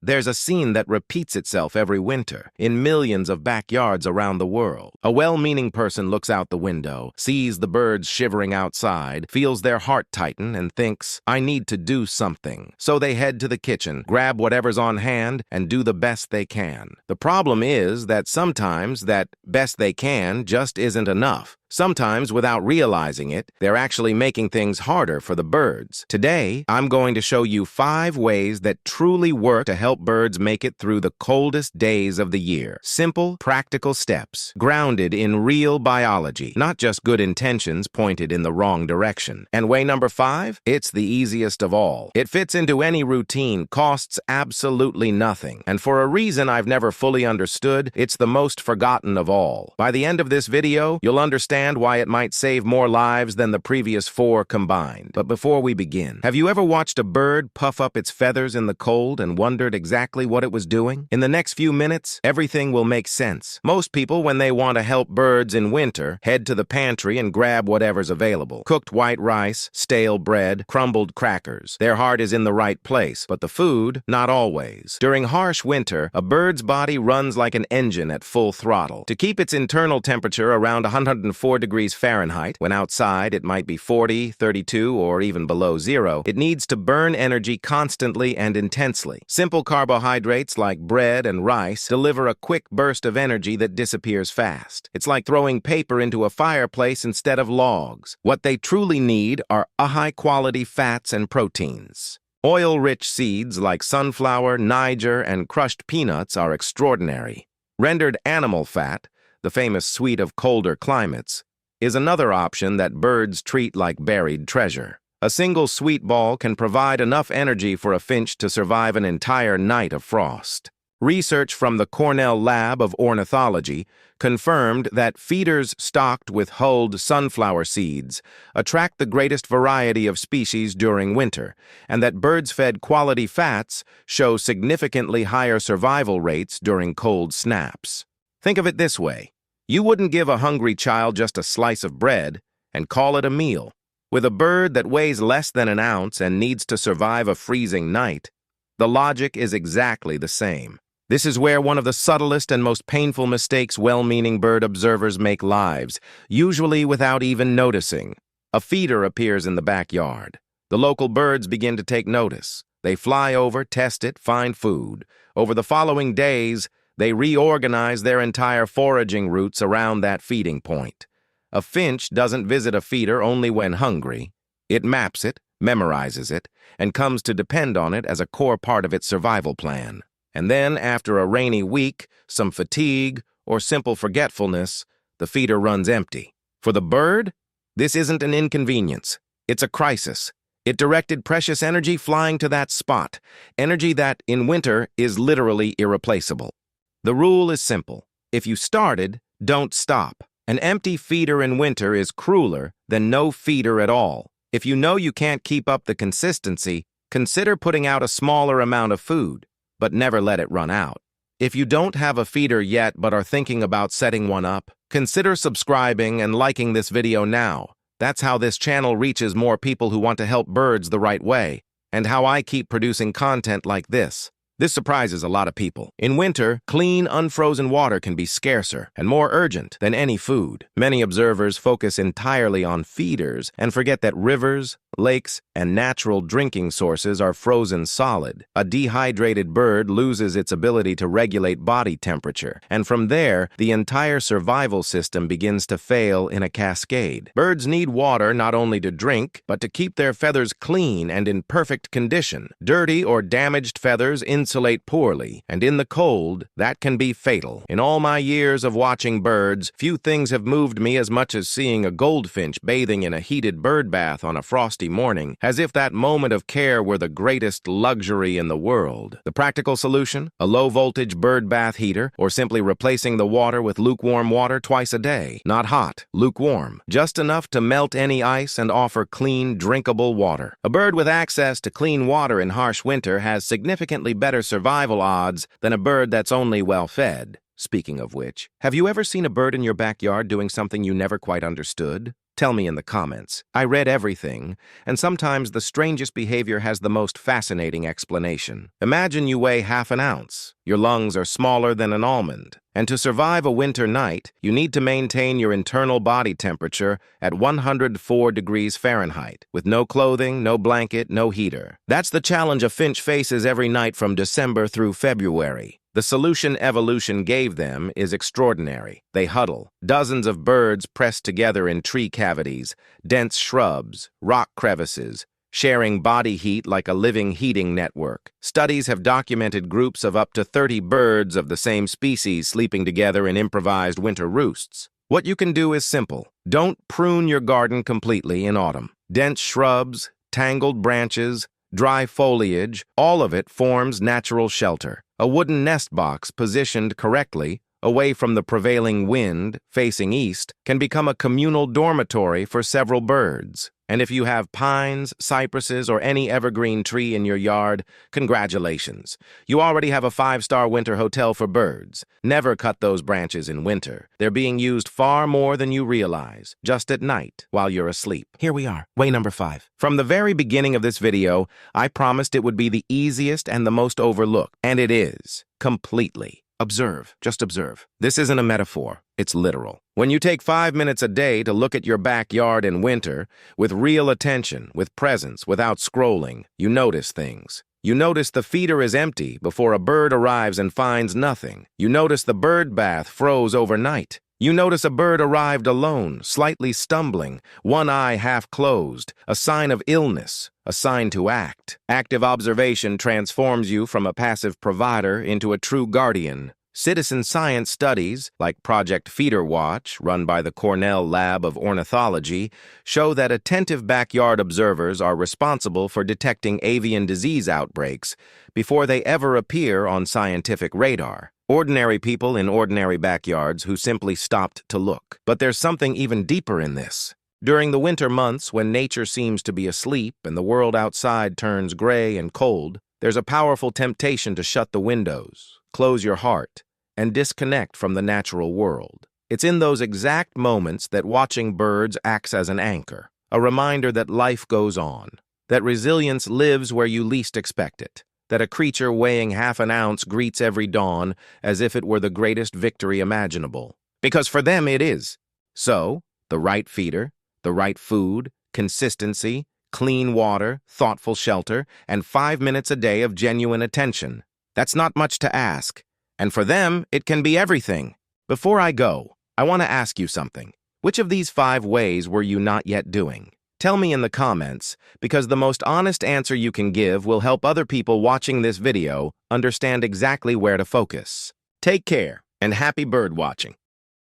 There's a scene that repeats itself every winter in millions of backyards around the world. A well-meaning person looks out the window, sees the birds shivering outside, feels their heart tighten, and thinks, "I need to do something." So they head to the kitchen, grab whatever's on hand, and do the best they can. The problem is that sometimes that best they can just isn't enough. Sometimes, without realizing it, they're actually making things harder for the birds. Today, I'm going to show you 5 ways that truly work to help birds make it through the coldest days of the year. Simple, practical steps, grounded in real biology, not just good intentions pointed in the wrong direction. And way number 5? It's the easiest of all. It fits into any routine, costs absolutely nothing. And for a reason I've never fully understood, it's the most forgotten of all. By the end of this video, you'll understand why it might save more lives than the previous 4 combined. But before we begin, have you ever watched a bird puff up its feathers in the cold and wondered exactly what it was doing? In the next few minutes, everything will make sense. Most people, when they want to help birds in winter, head to the pantry and grab whatever's available. Cooked white rice, stale bread, crumbled crackers. Their heart is in the right place, but the food, not always. During harsh winter, a bird's body runs like an engine at full throttle. To keep its internal temperature around 104 degrees Fahrenheit, when outside it might be 40, 32, or even below zero, it needs to burn energy constantly and intensely. Simple carbohydrates like bread and rice deliver a quick burst of energy that disappears fast. It's like throwing paper into a fireplace instead of logs. What they truly need are high-quality fats and proteins. Oil-rich seeds like sunflower, Niger, and crushed peanuts are extraordinary. Rendered animal fat, the famous sweet of colder climates, is another option that birds treat like buried treasure. A single sweet ball can provide enough energy for a finch to survive an entire night of frost. Research from the Cornell Lab of Ornithology confirmed that feeders stocked with hulled sunflower seeds attract the greatest variety of species during winter, and that birds fed quality fats show significantly higher survival rates during cold snaps. Think of it this way. You wouldn't give a hungry child just a slice of bread and call it a meal. With a bird that weighs less than an ounce and needs to survive a freezing night, the logic is exactly the same. This is where one of the subtlest and most painful mistakes well-meaning bird observers make lives, usually without even noticing. A feeder appears in the backyard. The local birds begin to take notice. They fly over, test it, find food. Over the following days, they reorganize their entire foraging routes around that feeding point. A finch doesn't visit a feeder only when hungry. It maps it, memorizes it, and comes to depend on it as a core part of its survival plan. And then, after a rainy week, some fatigue, or simple forgetfulness, the feeder runs empty. For the bird, this isn't an inconvenience. It's a crisis. It directed precious energy flying to that spot, energy that, in winter, is literally irreplaceable. The rule is simple. If you started, don't stop. An empty feeder in winter is crueler than no feeder at all. If you know you can't keep up the consistency, consider putting out a smaller amount of food, but never let it run out. If you don't have a feeder yet but are thinking about setting one up, consider subscribing and liking this video now. That's how this channel reaches more people who want to help birds the right way, and how I keep producing content like this. This surprises a lot of people. In winter, clean, unfrozen water can be scarcer and more urgent than any food. Many observers focus entirely on feeders and forget that rivers, lakes, and natural drinking sources are frozen solid. A dehydrated bird loses its ability to regulate body temperature, and from there, the entire survival system begins to fail in a cascade. Birds need water not only to drink, but to keep their feathers clean and in perfect condition. Dirty or damaged feathers insulate poorly, and in the cold, that can be fatal. In all my years of watching birds, few things have moved me as much as seeing a goldfinch bathing in a heated bird bath on a frosty morning, as if that moment of care were the greatest luxury in the world. The practical solution? A low-voltage bird bath heater, or simply replacing the water with lukewarm water twice a day. Not hot, lukewarm. Just enough to melt any ice and offer clean, drinkable water. A bird with access to clean water in harsh winter has significantly better survival odds than a bird that's only well-fed. Speaking of which, have you ever seen a bird in your backyard doing something you never quite understood? Tell me in the comments. I read everything, and sometimes the strangest behavior has the most fascinating explanation. Imagine you weigh half an ounce. Your lungs are smaller than an almond. And to survive a winter night, you need to maintain your internal body temperature at 104 degrees Fahrenheit, with no clothing, no blanket, no heater. That's the challenge a finch faces every night from December through February. The solution evolution gave them is extraordinary. They huddle, dozens of birds pressed together in tree cavities, dense shrubs, rock crevices, sharing body heat like a living heating network. Studies have documented groups of up to 30 birds of the same species sleeping together in improvised winter roosts. What you can do is simple. Don't prune your garden completely in autumn. Dense shrubs, tangled branches, dry foliage, all of it forms natural shelter. A wooden nest box positioned correctly, away from the prevailing wind, facing east, can become a communal dormitory for several birds. And if you have pines, cypresses, or any evergreen tree in your yard, congratulations. You already have a 5-star winter hotel for birds. Never cut those branches in winter. They're being used far more than you realize, just at night, while you're asleep. Here we are, way number 5. From the very beginning of this video, I promised it would be the easiest and the most overlooked, and it is, completely. Observe, just observe. This isn't a metaphor, it's literal. When you take 5 minutes a day to look at your backyard in winter, with real attention, with presence, without scrolling, you notice things. You notice the feeder is empty before a bird arrives and finds nothing. You notice the bird bath froze overnight. You notice a bird arrived alone, slightly stumbling, one eye half closed, a sign of illness, a sign to act. Active observation transforms you from a passive provider into a true guardian. Citizen science studies, like Project Feeder Watch, run by the Cornell Lab of Ornithology, show that attentive backyard observers are responsible for detecting avian disease outbreaks before they ever appear on scientific radar. Ordinary people in ordinary backyards who simply stopped to look. But there's something even deeper in this. During the winter months, when nature seems to be asleep and the world outside turns gray and cold, there's a powerful temptation to shut the windows, close your heart, and disconnect from the natural world. It's in those exact moments that watching birds acts as an anchor, a reminder that life goes on, that resilience lives where you least expect it, that a creature weighing half an ounce greets every dawn as if it were the greatest victory imaginable. Because for them it is. So, the right feeder, the right food, consistency, clean water, thoughtful shelter, and 5 minutes a day of genuine attention. That's not much to ask. And for them, it can be everything. Before I go, I want to ask you something. Which of these 5 ways were you not yet doing? Tell me in the comments, because the most honest answer you can give will help other people watching this video understand exactly where to focus. Take care, and happy bird watching.